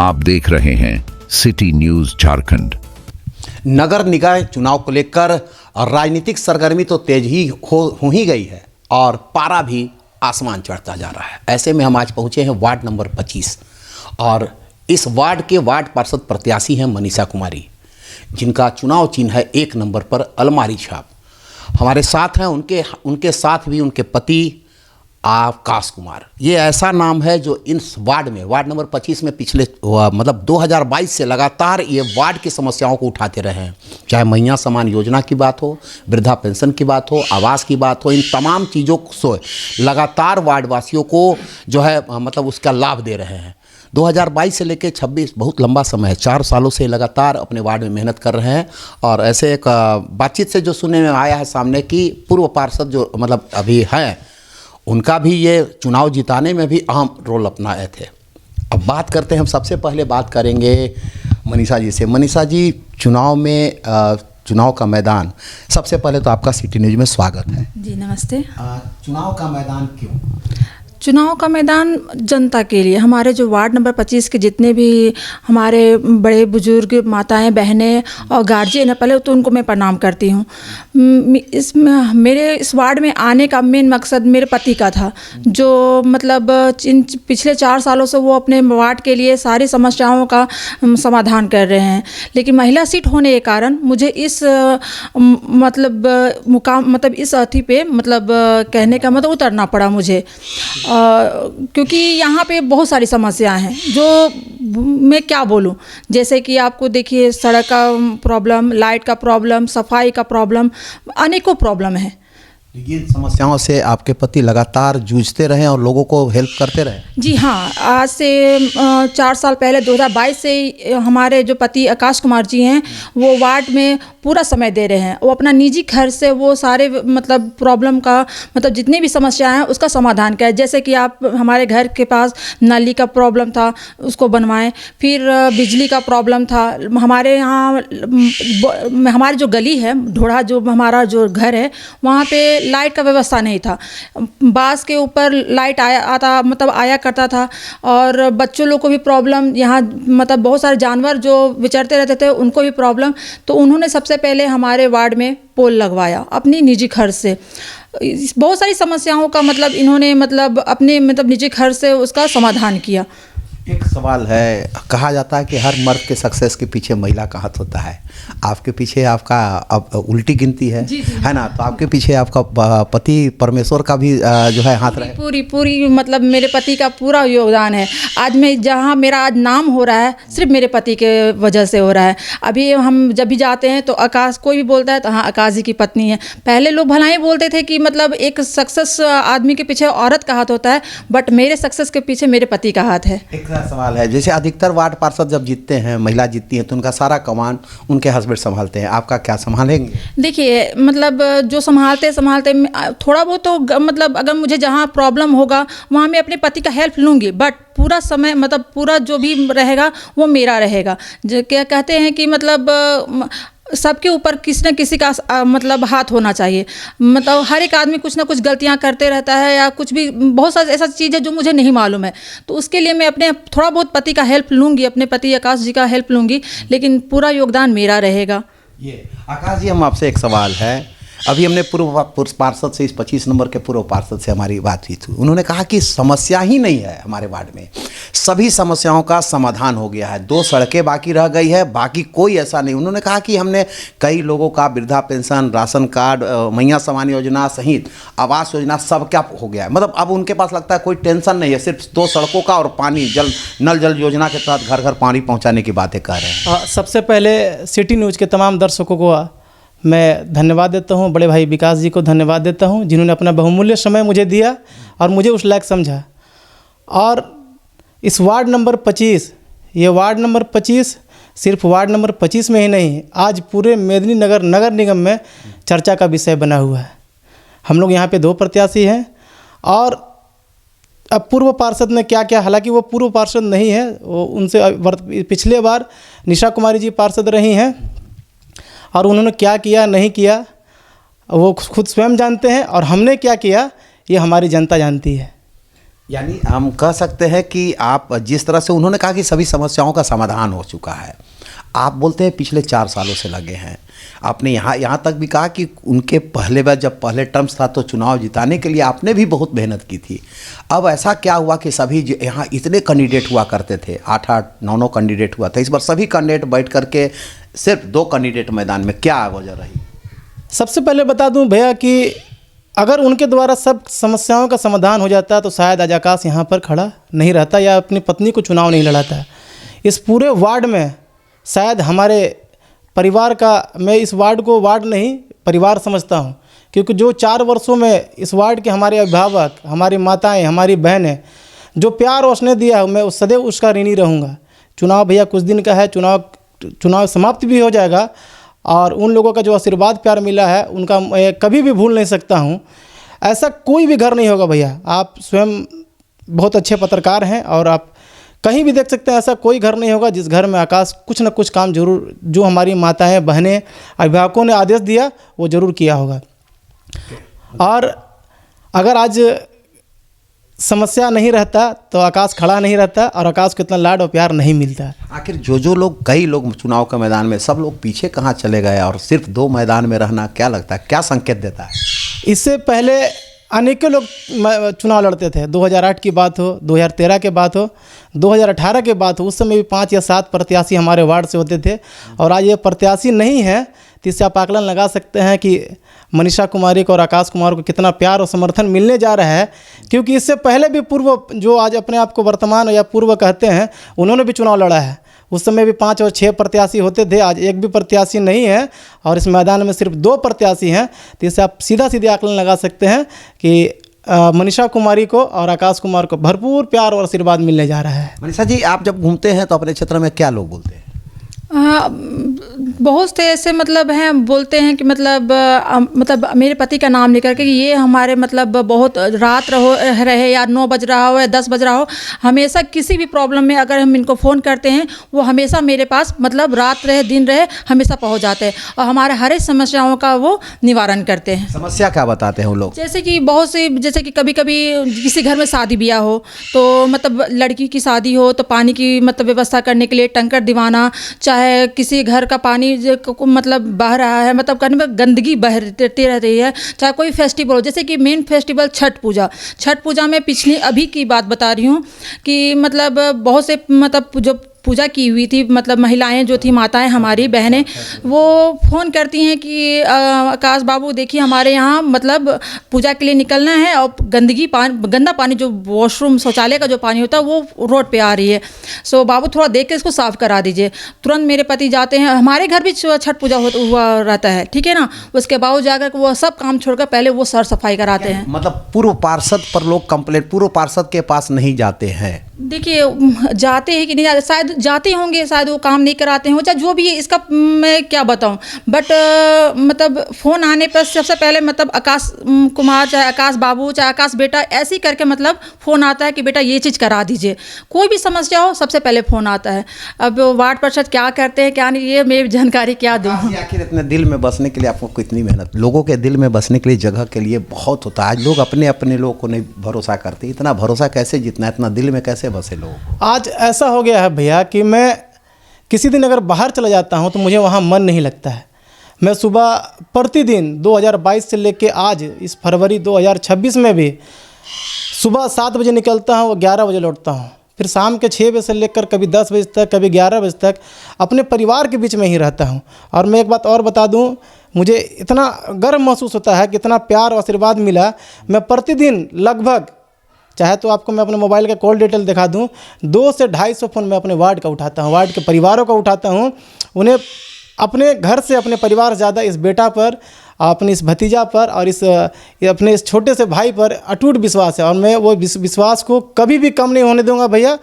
आप देख रहे हैं सिटी न्यूज झारखंड। नगर निकाय चुनाव को लेकर राजनीतिक सरगर्मी तो तेज ही हो ही गई है और पारा भी आसमान चढ़ता जा रहा है। ऐसे में हम आज पहुंचे हैं वार्ड नंबर 25 और इस वार्ड के वार्ड पार्षद प्रत्याशी हैं मनीषा कुमारी, जिनका चुनाव चिन्ह है 1 नंबर पर अलमारी छाप। हमारे साथ हैं उनके साथ भी उनके पति आकाश कुमार। ये ऐसा नाम है जो इस वार्ड में वार्ड नंबर 25 में पिछले 2022 से लगातार ये वार्ड की समस्याओं को उठाते रहे हैं। चाहे महिला सम्मान योजना की बात हो, वृद्धा पेंशन की बात हो, आवास की बात हो, इन तमाम चीज़ों से लगातार वार्ड वासियों को जो है उसका लाभ दे रहे हैं। 2022 से लेकर 26 बहुत लंबा समय है, 4 सालों से लगातार अपने वार्ड में मेहनत कर रहे हैं। और ऐसे एक बातचीत से जो सुनने में आया है सामने कि पूर्व पार्षद जो अभी हैं, उनका भी ये चुनाव जिताने में भी अहम रोल अपनाए थे। अब बात करते हैं, हम सबसे पहले बात करेंगे मनीषा जी से। मनीषा जी, चुनाव का मैदान, सबसे पहले तो आपका सिटी न्यूज़ में स्वागत है जी। नमस्ते। चुनाव का मैदान क्यों? चुनाव का मैदान जनता के लिए, हमारे जो वार्ड नंबर 25 के जितने भी हमारे बड़े बुजुर्ग माताएं बहनें और गार्जियन हैं, पहले तो उनको मैं प्रणाम करती हूँ। मेरे इस वार्ड में आने का मेन मकसद मेरे पति का था, जो पिछले 4 सालों से वो अपने वार्ड के लिए सारी समस्याओं का समाधान कर रहे हैं। लेकिन महिला सीट होने के कारण मुझे इस इस अथी पे कहने का उतरना पड़ा मुझे, क्योंकि यहाँ पे बहुत सारी समस्याएं हैं जो मैं क्या बोलूँ। जैसे कि आपको देखिए, सड़क का प्रॉब्लम, लाइट का प्रॉब्लम, सफाई का प्रॉब्लम, अनेकों प्रॉब्लम है। इन समस्याओं से आपके पति लगातार जूझते रहे और लोगों को हेल्प करते रहे? जी हाँ, आज से 4 साल पहले 2022 से हमारे जो पति आकाश कुमार जी हैं, वो वार्ड में पूरा समय दे रहे हैं। वो अपना निजी घर से वो सारे प्रॉब्लम का जितनी भी समस्याएं हैं उसका समाधान किया। जैसे कि आप हमारे घर के पास नाली का प्रॉब्लम था, उसको बनवाएं। फिर बिजली का प्रॉब्लम था। हमारे यहाँ हमारी जो गली है ढोड़ा, जो हमारा जो घर है, वहाँ पे लाइट का व्यवस्था नहीं था। बांस के ऊपर लाइट आया करता था और बच्चों लोग को भी प्रॉब्लम, यहाँ बहुत सारे जानवर जो विचरते रहते थे उनको भी प्रॉब्लम। तो उन्होंने सबसे पहले हमारे वार्ड में पोल लगवाया अपनी निजी खर्च से। बहुत सारी समस्याओं का इन्होंने अपने निजी खर्च से उसका समाधान किया। एक सवाल है, कहा जाता है कि हर मर्द के सक्सेस के पीछे महिला का हाथ होता है। आपके पीछे आपका अब उल्टी गिनती है, है ना? तो आपके पीछे आपका पति परमेश्वर का भी जो है हाथ रहे। पूरी मेरे पति का पूरा योगदान है। आज मैं जहाँ मेरा आज नाम हो रहा है, सिर्फ मेरे पति के वजह से हो रहा है। अभी हम जब भी जाते हैं तो आकाश, कोई भी बोलता है तो हाँ, आकाश जी की पत्नी है। पहले लोग भलाई बोलते थे कि एक सक्सेस आदमी के पीछे औरत का हाथ होता है, बट मेरे सक्सेस के पीछे मेरे पति का हाथ है। सवाल है, जैसे अधिकतर वार्ड पार्षद जब जीतते हैं, महिला जीतती हैं, तो उनका सारा कमान उनके हस्बैंड संभालते हैं। आपका क्या संभालेंगे? देखिए, जो संभालते थोड़ा बहुत तो अगर मुझे जहाँ प्रॉब्लम होगा वहाँ मैं अपने पति का हेल्प लूँगी, बट पूरा समय पूरा जो भी रहेगा वो मेरा रहेगा। जो क्या कहते हैं कि सबके ऊपर किसी न किसी का हाथ होना चाहिए। हर एक आदमी कुछ ना कुछ गलतियां करते रहता है, या कुछ भी बहुत सारी ऐसा चीज़ है जो मुझे नहीं मालूम है। तो उसके लिए मैं अपने थोड़ा बहुत पति का हेल्प लूँगी, अपने पति आकाश जी का हेल्प लूँगी, लेकिन पूरा योगदान मेरा रहेगा। ये आकाश जी, हम आपसे एक सवाल है, अभी हमने पूर्व पार्षद से, इस 25 नंबर के पूर्व पार्षद से हमारी बातचीत हुई। उन्होंने कहा कि समस्या ही नहीं है हमारे वार्ड में, सभी समस्याओं का समाधान हो गया है। 2 सड़कें बाकी रह गई है, बाकी कोई ऐसा नहीं। उन्होंने कहा कि हमने कई लोगों का वृद्धा पेंशन, राशन कार्ड, महिला सम्मान योजना सहित आवास योजना सब क्या हो गया है। अब उनके पास लगता है कोई टेंशन नहीं है, सिर्फ 2 सड़कों का और पानी, नल जल योजना के तहत घर घर पानी पहुँचाने की बातें कर रहे हैं। सबसे पहले सिटी न्यूज़ के तमाम दर्शकों को मैं धन्यवाद देता हूं, बड़े भाई विकास जी को धन्यवाद देता हूं, जिन्होंने अपना बहुमूल्य समय मुझे दिया और मुझे उस लायक समझा। और इस वार्ड नंबर 25, ये वार्ड नंबर 25 सिर्फ वार्ड नंबर 25 में ही नहीं, आज पूरे मेदिनीनगर नगर निगम में चर्चा का विषय बना हुआ है। हम लोग यहाँ पे 2 प्रत्याशी हैं और अब पूर्व पार्षद ने क्या क्या, हालांकि वो पूर्व पार्षद नहीं है, वो उनसे पिछले बार निशा कुमारी जी पार्षद रही हैं और उन्होंने क्या किया नहीं किया वो खुद स्वयं जानते हैं, और हमने क्या किया ये हमारी जनता जानती है। यानी हम कह सकते हैं कि आप जिस तरह से उन्होंने कहा कि सभी समस्याओं का समाधान हो चुका है, आप बोलते हैं पिछले 4 सालों से लगे हैं। आपने यहाँ तक भी कहा कि उनके पहले बार जब पहले टर्म्स था तो चुनाव जिताने के लिए आपने भी बहुत मेहनत की थी। अब ऐसा क्या हुआ कि सभी यहाँ इतने कैंडिडेट हुआ करते थे, 8-8, 9-9 कैंडिडेट हुआ था, इस बार सभी कैंडिडेट बैठ करके सिर्फ 2 कैंडिडेट मैदान में, क्या वजह रही? सबसे पहले बता दूं भैया कि अगर उनके द्वारा सब समस्याओं का समाधान हो जाता तो शायद आज आकाश यहाँ पर खड़ा नहीं रहता या अपनी पत्नी को चुनाव नहीं लड़ाता। इस पूरे वार्ड में शायद हमारे परिवार का, मैं इस वार्ड को वार्ड नहीं परिवार समझता हूँ, क्योंकि जो 4 वर्षों में इस वार्ड के हमारे अभिभावक, हमारी माताएं, हमारी बहनें जो प्यार और स्नेह दिया है, मैं सदैव उसका ऋणी रहूँगा। चुनाव भैया कुछ दिन का है, चुनाव समाप्त भी हो जाएगा और उन लोगों का जो आशीर्वाद प्यार मिला है उनका मैं कभी भी भूल नहीं सकता हूँ। ऐसा कोई भी घर नहीं होगा भैया, आप स्वयं बहुत अच्छे पत्रकार हैं और आप कहीं भी देख सकते हैं, ऐसा कोई घर नहीं होगा जिस घर में आकाश कुछ न कुछ काम जरूर, जो हमारी माताएं, बहनें, अभिभावकों ने आदेश दिया वो ज़रूर किया होगा। और अगर आज समस्या नहीं रहता तो आकाश खड़ा नहीं रहता और आकाश को इतना लाड और प्यार नहीं मिलता। आखिर जो लोग, कई लोग चुनाव के मैदान में, सब लोग पीछे कहाँ चले गए और सिर्फ 2 मैदान में रहना क्या लगता है, क्या संकेत देता है? इससे पहले अनेकों लोग चुनाव लड़ते थे। 2008 की बात हो, 2013 के बात हो, 2018 के बात हो, उस समय भी 5 या 7 प्रत्याशी हमारे वार्ड से होते थे और आज ये प्रत्याशी नहीं है, तो इससे आप आकलन लगा सकते हैं कि मनीषा कुमारी को और आकाश कुमार को कितना प्यार और समर्थन मिलने जा रहा है। क्योंकि इससे पहले भी पूर्व, जो आज अपने आप को वर्तमान या पूर्व कहते हैं, उन्होंने भी चुनाव लड़ा है। उस समय भी 5 और 6 प्रत्याशी होते थे, आज एक भी प्रत्याशी नहीं है और इस मैदान में सिर्फ 2 प्रत्याशी हैं। तो इससे आप सीधे आकलन लगा सकते हैं कि मनीषा कुमारी को और आकाश कुमार को भरपूर प्यार और आशीर्वाद मिलने जा रहा है। मनीषा जी, आप जब घूमते हैं तो अपने क्षेत्र में क्या लोग बोलते हैं? हाँ, बहुत से ऐसे मतलब हैं, बोलते हैं कि मतलब मेरे पति का नाम लेकर के ये हमारे मतलब बहुत रात रहे या 9 बज रहा हो या 10 बज रहा हो, हमेशा किसी भी प्रॉब्लम में अगर हम इनको फ़ोन करते हैं वो हमेशा मेरे पास, मतलब रात रहे दिन रहे, हमेशा पहुंच जाते हैं और हमारे हर एक समस्याओं का वो निवारण करते हैं। समस्या क्या बताते हैं वो लोग? जैसे कि बहुत सी, जैसे कि कभी कभी किसी घर में शादी ब्याह हो तो मतलब लड़की की शादी हो तो पानी की मतलब व्यवस्था करने के लिए टैंकर दिवाना, चाहे किसी घर का पानी मतलब बह रहा है, मतलब करने में गंदगी बहती रह रही है, चाहे कोई फेस्टिवल हो, जैसे कि मेन फेस्टिवल छठ पूजा में पिछली अभी की बात बता रही हूँ कि मतलब बहुत से मतलब जो पूजा की हुई थी, मतलब महिलाएं जो थी, माताएं हमारी बहनें, वो फ़ोन करती हैं कि आकाश बाबू देखिए हमारे यहाँ मतलब पूजा के लिए निकलना है और गंदा पानी जो वॉशरूम शौचालय का जो पानी होता है वो रोड पे आ रही है, सो बाबू थोड़ा देख के इसको साफ़ करा दीजिए। तुरंत मेरे पति जाते हैं, हमारे घर भी छठ पूजा हुआ रहता है, ठीक है ना, उसके बाद जाकर वो सब काम छोड़कर पहले वो सर सफाई कराते हैं। मतलब पूर्व पार्षद पर लोग कंप्लेंट, पूर्व पार्षद के पास नहीं जाते हैं? देखिए, जाते हैं कि नहीं जाते, शायद जाते होंगे, शायद वो काम नहीं कराते हैं, चाहे जो भी है, इसका मैं क्या बताऊं, बट मतलब फ़ोन आने पर सबसे पहले मतलब आकाश कुमार, चाहे आकाश बाबू, चाहे आकाश बेटा, ऐसे ही करके मतलब फ़ोन आता है कि बेटा ये चीज़ करा दीजिए। कोई भी समस्या हो सबसे पहले फ़ोन आता है। अब वार्ड पार्षद क्या करते हैं क्या नहीं, ये मेरी जानकारी क्या दूँ। आखिर इतने दिल में बसने के लिए आपको कितनी मेहनत, लोगों के दिल में बसने के लिए, जगह के लिए बहुत होता है। आज लोग अपने लोगों को नहीं भरोसा करते, इतना भरोसा कैसे जितना, इतना दिल में कैसे बसे लोग? आज ऐसा हो गया है भैया कि मैं किसी दिन अगर बाहर चला जाता हूं तो मुझे वहां मन नहीं लगता है। मैं सुबह प्रतिदिन 2022 से लेके आज इस फरवरी 2026 में भी सुबह 7 बजे निकलता हूं और 11 बजे लौटता हूं, फिर शाम के 6 बजे से लेकर कभी 10 बजे तक, कभी 11 बजे तक अपने परिवार के बीच में ही रहता हूं। और मैं एक बात और बता दूं, मुझे इतना गर्व महसूस होता है कि इतना प्यार और आशीर्वाद मिला। मैं प्रतिदिन लगभग, चाहे तो आपको मैं अपने मोबाइल का कॉल डिटेल दिखा दूं, 200 से 250 फ़ोन मैं अपने वार्ड का उठाता हूं, वार्ड के परिवारों का उठाता हूं। उन्हें अपने घर से, अपने परिवार ज़्यादा इस बेटा पर, अपने इस भतीजा पर और अपने इस छोटे से भाई पर अटूट विश्वास है और मैं वो विश्वास को कभी भी कम नहीं होने दूंगा भैया।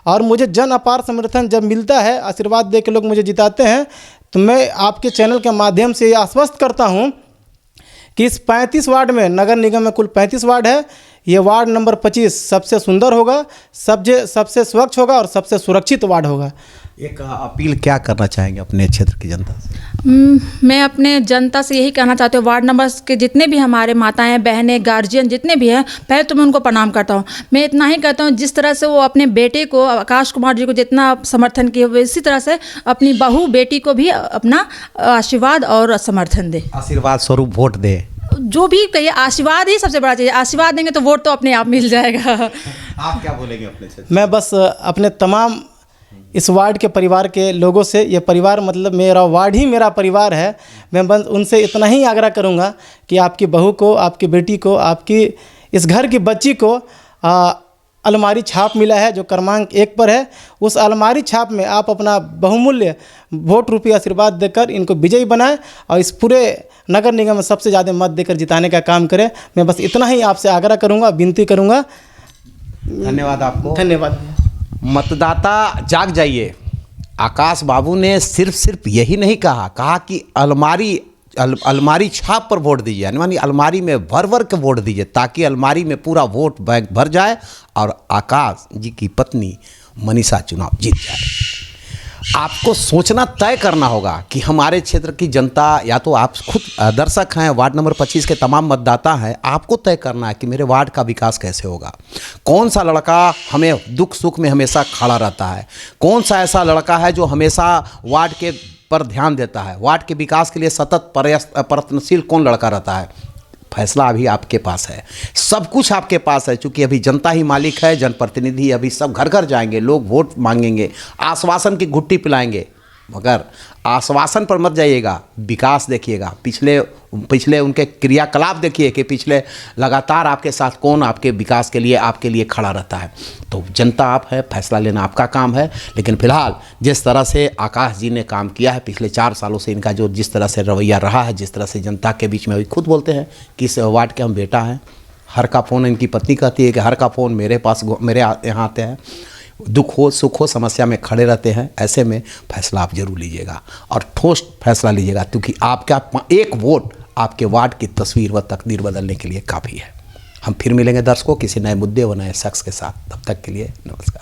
और मुझे जन अपार समर्थन जब मिलता है, आशीर्वाद दे के लोग मुझे जिताते हैं, तो मैं आपके चैनल के माध्यम से ये आश्वस्त करता हूँ कि इस 35 वार्ड में, नगर निगम में कुल 35 वार्ड है, ये वार्ड नंबर 25 सबसे सुंदर होगा, सबसे स्वच्छ होगा और सबसे सुरक्षित वार्ड होगा। एक अपील क्या करना चाहेंगे अपने क्षेत्र की जनता से? मैं अपने जनता से यही कहना चाहती हूँ, वार्ड नंबर के जितने भी हमारे माताएं बहनें गार्जियन जितने भी हैं, पहले तो मैं उनको प्रणाम करता हूँ। मैं इतना ही कहता हूँ, जिस तरह से वो अपने बेटे को आकाश कुमार जी को जितना समर्थन किए हुए, इसी तरह से अपनी बहू बेटी को भी अपना आशीर्वाद और समर्थन दे। आशीर्वाद स्वरूप वोट दे। जो भी कहिए, आशीर्वाद ही सबसे बड़ा चीज़ है। आशीर्वाद देंगे तो वोट तो अपने आप मिल जाएगा। आप क्या बोलेंगे अपने क्षेत्र? मैं बस अपने तमाम इस वार्ड के परिवार के लोगों से, ये परिवार मतलब मेरा वार्ड ही मेरा परिवार है, मैं बस उनसे इतना ही आग्रह करूंगा कि आपकी बहू को, आपकी बेटी को, आपकी इस घर की बच्ची को अलमारी छाप मिला है जो क्रमांक 1 पर है। उस अलमारी छाप में आप अपना बहुमूल्य वोट रूपी आशीर्वाद देकर इनको विजयी बनाएं और इस पूरे नगर निगम में सबसे ज़्यादा मत देकर जिताने का काम करें। मैं बस इतना ही आपसे आग्रह करूंगा, विनती करूंगा। धन्यवाद आपको। धन्यवाद। मतदाता जाग जाइए। आकाश बाबू ने सिर्फ यही नहीं कहा कि अलमारी छाप पर वोट दीजिए, यानी अलमारी में भर के वोट दीजिए, ताकि अलमारी में पूरा वोट बैंक भर जाए और आकाश जी की पत्नी मनीषा चुनाव जीत जाए। आपको सोचना तय करना होगा कि हमारे क्षेत्र की जनता, या तो आप खुद दर्शक हैं, वार्ड नंबर 25 के तमाम मतदाता हैं, आपको तय करना है कि मेरे वार्ड का विकास कैसे होगा। कौन सा लड़का हमें दुख सुख में हमेशा खड़ा रहता है, कौन सा ऐसा लड़का है जो हमेशा वार्ड के पर ध्यान देता है, वार्ड के विकास के लिए सतत प्रयत्नशील कौन लड़का रहता है। फैसला अभी आपके पास है, सब कुछ आपके पास है, क्योंकि अभी जनता ही मालिक है, जनप्रतिनिधि अभी सब घर घर जाएंगे, लोग वोट मांगेंगे, आश्वासन की घुट्टी पिलाएंगे, मगर आश्वासन पर मत जाइएगा, विकास देखिएगा। पिछले उनके क्रियाकलाप देखिए कि पिछले लगातार आपके साथ कौन आपके विकास के लिए, आपके लिए खड़ा रहता है। तो जनता आप है, फैसला लेना आपका काम है। लेकिन फिलहाल जिस तरह से आकाश जी ने काम किया है पिछले 4 सालों से, इनका जो जिस तरह से रवैया रहा है, जिस तरह से जनता के बीच में, अभी खुद बोलते हैं कि इस वार्ड के हम बेटा हैं, हर का फ़ोन, इनकी पत्नी कहती है कि हर का फ़ोन मेरे पास, मेरे यहाँ आते हैं, दुख हो सुख हो समस्या में खड़े रहते हैं। ऐसे में फैसला आप जरूर लीजिएगा और ठोस फैसला लीजिएगा, क्योंकि आपका एक वोट आपके वार्ड की तस्वीर व तकदीर बदलने के लिए काफ़ी है। हम फिर मिलेंगे दर्शकों किसी नए मुद्दे व नए शख्स के साथ। तब तक के लिए नमस्कार।